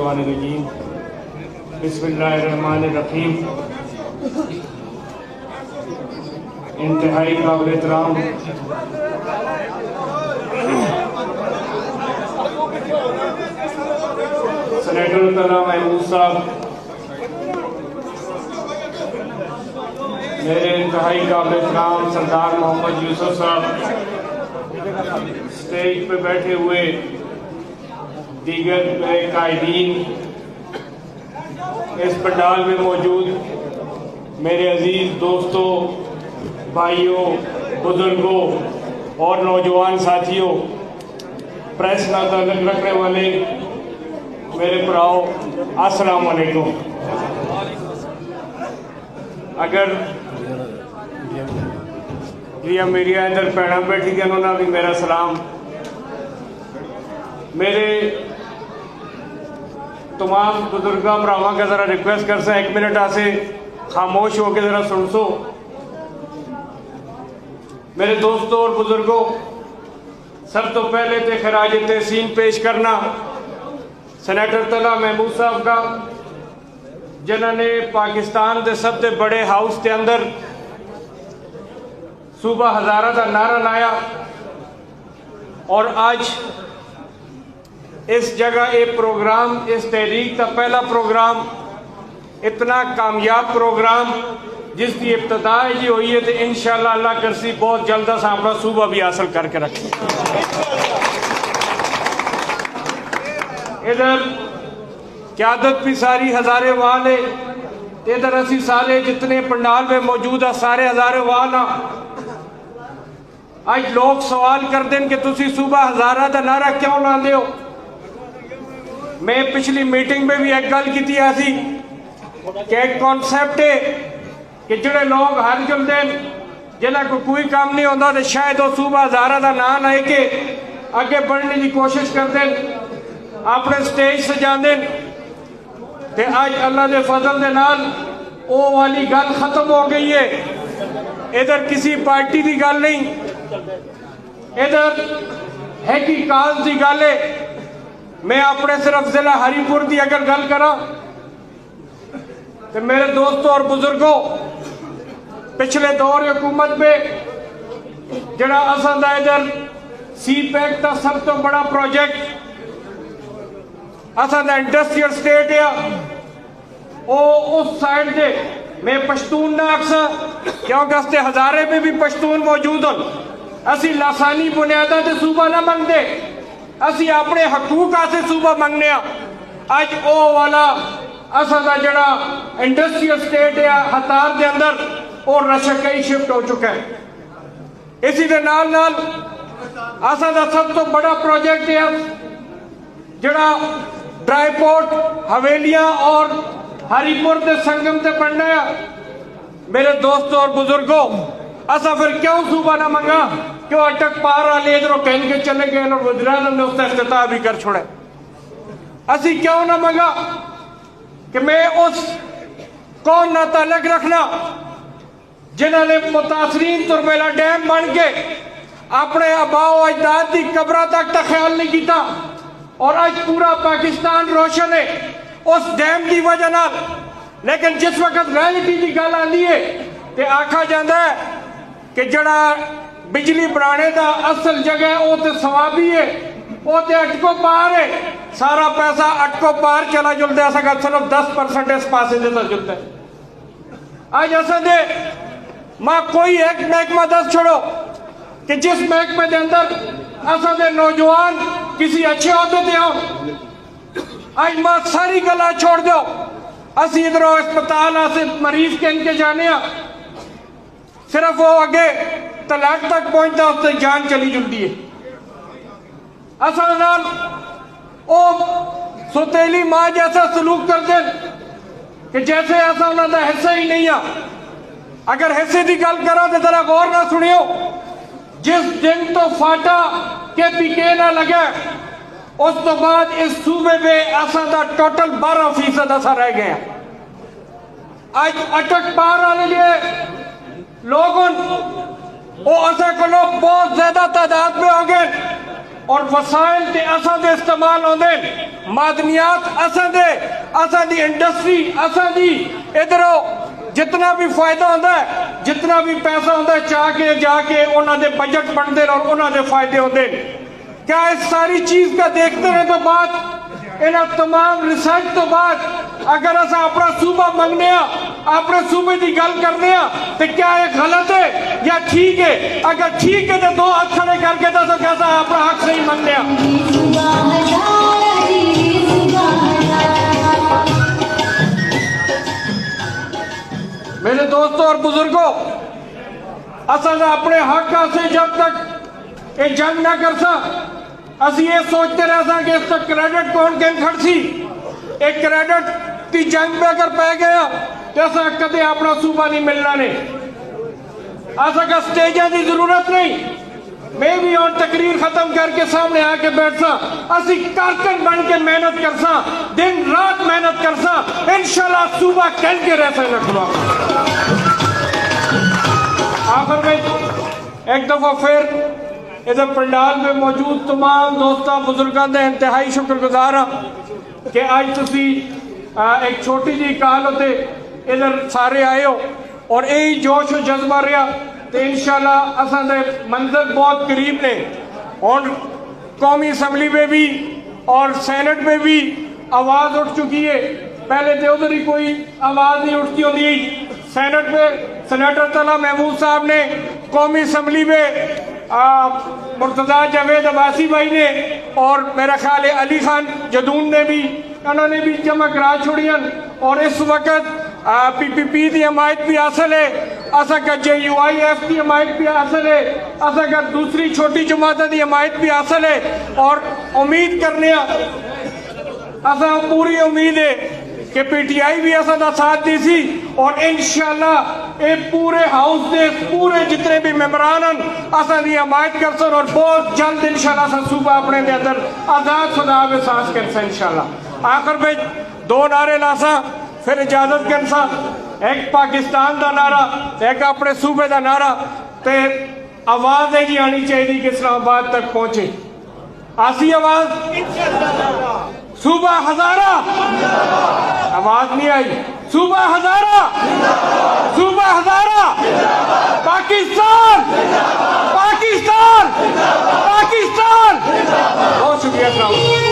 मिनश्शैतानिर्रजीम बिस्मिल्लाहिर्रहमानिर्रहीम। इंतहाई काबिल एहतराम सेनेटर तला महमूद साहब, मेरे इंतहाई काबिल एहतराम सरदार मोहम्मद यूसुफ साहब, स्टेज पे बैठे हुए दीगर कायदीन, इस पंडाल में मौजूद मेरे अजीज दोस्तों, भाइयों, बुजुर्गों और नौजवान साथियों, प्रेस ना ताल्लुक रखने वाले मेरे भराओ, अस्सलाम वालेकुम। अगर मीडिया अंदर भैन बैठी गए उन्होंने भी मेरा सलाम। मेरे तमाम बुजुर्गों भरावां का जरा रिक्वेस्ट कर सा 1 मिनट आसे खामोश होकर जरा सुन सो। मेरे दोस्तों और बुजुर्गों, सब तो पहले तो खराज तहसीन पेश करना सेनेटर तला महमूद साहब का, जिन्होंने पाकिस्तान के सबसे बड़े हाउस के अंदर सूबा हज़ारा का नारा लाया और आज इस जगह एक प्रोग्राम, इस तहरीक का पहला प्रोग्राम, इतना कामयाब प्रोग्राम जिसकी इब्तदा जी हुई है, तो इंशाअल्लाह अल्लाह करसी बहुत जल्द अस अपना सूबा भी हासिल करके रखें। इधर क़यादत भी सारी हज़ारे वाल है, इधर असी सारे जितने पंडाल में मौजूद है सारे हज़ारे वाल हाँ। आज लोग सवाल करते हैं कि तुसी सूबा हज़ारा का नारा क्यों लाते हो। मैं पिछली मीटिंग में भी एक गल की थी ऐसी कि एक कॉन्सेप्ट है कि जोड़े लोग हर जुलते हैं जिन्हें को कोई काम नहीं होता तो शायद वो सूबा हज़ारा का नाम ले के आगे बढ़ने की कोशिश करते हैं, अपने स्टेज सजाते हैं। ते आज अल्लाह के फजल के नाल वो वाली गल खत्म हो गई है। इधर किसी पार्टी की गल नहीं, इधर है कि काज की गल है। मैं अपने सिर्फ जिला हरीपुर की अगर गल करा तो मेरे दोस्तों और बुजुर्गों, पिछले दौर हुकूमत में जड़ा असन दा इधर सी पैक का सब तो बड़ा प्रोजेक्ट असन दा इंडस्ट्रियल स्टेट है, वो उस साइड से मैं पश्तून ना अक्सा क्योंकि उसके हज़ारे में भी पश्तून मौजूद हो। असी लासानी बुनियादा से सूबा ना मंगते, असी अपने हकूक से सूबा मंगने। अज ओ वाला असा दा जड़ा इंडस्ट्रियल स्टेट है हतार के अंदर और रशकई शिफ्ट हो चुका है। इसी के नाल नाल असा दा सब तो बड़ा प्रोजेक्ट है जड़ा ड्राईपोर्ट हवेलियां और हरीपुर के संगम से बनना है। मेरे दोस्तों और बुजुर्गों, असा फिर क्यों सूबा ना मंगा, क्यों अटक पार वाले इधरों कह के चले गए और वज़ीर-ए-आज़म ने उसका इफ्तिताह भी कर छोड़ा। असी क्यों ना मंगा कि मैं उस कौन ना ताल्लुक रखना जिन्होंने मुतासरीन तुरबेला डैम बन के अपने आबाओ अजदाद की कब्र तक का ख्याल नहीं किया और आज पूरा पाकिस्तान रोशन है उस डैम की वजह नाल। लेकिन जिस वक्त रियलिटी की गल आती है तो आखा जाता है कि जड़ा बिजली बनाने का असल जगह वो तो सवाबी है, वो तो अटको पार है। सारा पैसा अटको पार चला जुलता है, सिर्फ 10% इस पास जुलता है। आज असा दे मां कोई एक महकमा दस छोड़ो कि जिस महकमे के अंदर असा दे नौजवान किसी अच्छे अहदे ते आओ। आज मां सारी गला छोड़ दो, असी इधरों अस्पताल से मरीज के इनके जाने सिर्फ वो आगे तलाक तक पहुंचता उससे जान चली जुलती है। असल नाल ओ सुतेली मां जैसा सलूक करते कि जैसे ऐसा उन्होंने हिस्सा ही नहीं है। अगर हिस्से की गल करा तो जरा गौर ना सुनियो, जिस दिन तो फाटा के पीके ना लगे उस तो बाद इस सूबे में असा का टोटल 12% असा रह गया। आज अटक पार वाले लोग वो असा को बहुत ज्यादा तादाद में हो गए اور وسائل تے اساں دے استعمال ہوندے معدنیات اساں دی انڈسٹری اساں دی ادھروں جتنا بھی فائدہ ہوتا ہے جتنا بھی پیسہ ہوتا ہے چاہ کے جا کے انہوں نے بجٹ بنتے اور انہوں نے فائدے ہوتے کیا اس ساری چیز کا دیکھتے رہے تو بعد انہاں تمام ریسرچ تو بعد اگر اسا اپنا صوبہ منگنے اپنے صوبے دی گل کرنے تو کیا یہ غلط ہے یا ٹھیک ہے اگر ٹھیک ہے تو دو ہاتھ کھڑے کر کے دسو کیسا اپنا حق صحیح منگنے میرے دوستوں اور بزرگوں اصل اپنے حق سے جب تک یہ جنگ نہ کرسا اسی یہ سوچتے رہ سا کہ اس تک کریڈٹ کون کن کھڑ سی ایک کریڈٹ تی جنگ میں اگر پہ گیا تو ایسا کدے اپنا صوبہ نہیں ملنا نہیں ایسا کا سٹیجیں دی ضرورت نہیں میں بھی اور تقریر ختم کر کے سامنے آ کے بیٹھ سا اسی کارکن بن کے محنت کرسا دن رات محنت کرسا انشاءاللہ صوبہ کل کے رہ سکنا کھلا آخر میں ایک دفعہ پھر ادھر پنڈال میں موجود تمام دوستان بزرگان دے انتہائی شکر گزار ہاں کہ آج تسی ایک چھوٹی جی کال ہوتے ادھر سارے آئے ہو اور یہی جوش و جذبہ رہا تو انشاءاللہ اساں دے منظر بہت قریب نے اور قومی اسمبلی میں بھی اور سینٹ میں بھی آواز اٹھ چکی ہے پہلے تو ادھر ہی کوئی آواز نہیں اٹھتی ہوتی سینٹ میں سینیٹر طلعہ محمود صاحب نے قومی اسمبلی میں مرتضیٰ جاوید عباسی بھائی نے اور میرا خیال ہے علی خان جدون نے بھی انہوں نے بھی جمع کرا چھوڑی اور اس وقت پی پی پی دی حمایت بھی حاصل ہے اسا کا جے یو آئی ایف کی حمایت بھی حاصل ہے اسا کا دوسری چھوٹی جماعت دی حمایت بھی حاصل ہے اور امید کرنے اسا پوری امید ہے کہ پی ٹی آئی بھی اسا دا ساتھ دی سی اور انشاءاللہ اے پورے ہاؤس دے پورے جتنے بھی ممبران ہیں اسا دی حمایت کرسن اور بہت جلد انشاءاللہ اسا صوبہ اپنے دے اندر آزاد خدا بے سانس کرسن انشاءاللہ آخر میں دو نعرے لاسا پھر اجازت کرسا ایک پاکستان دا نعرہ ایک اپنے صوبے دا نعرہ تے آواز ہے جی آنی چاہیے کہ اسلام آباد تک پہنچے آسی آواز صوبہ ہزارہ آواز نہیں آئی صوبہ ہزارہ پاکستان بہت شکریہ السلام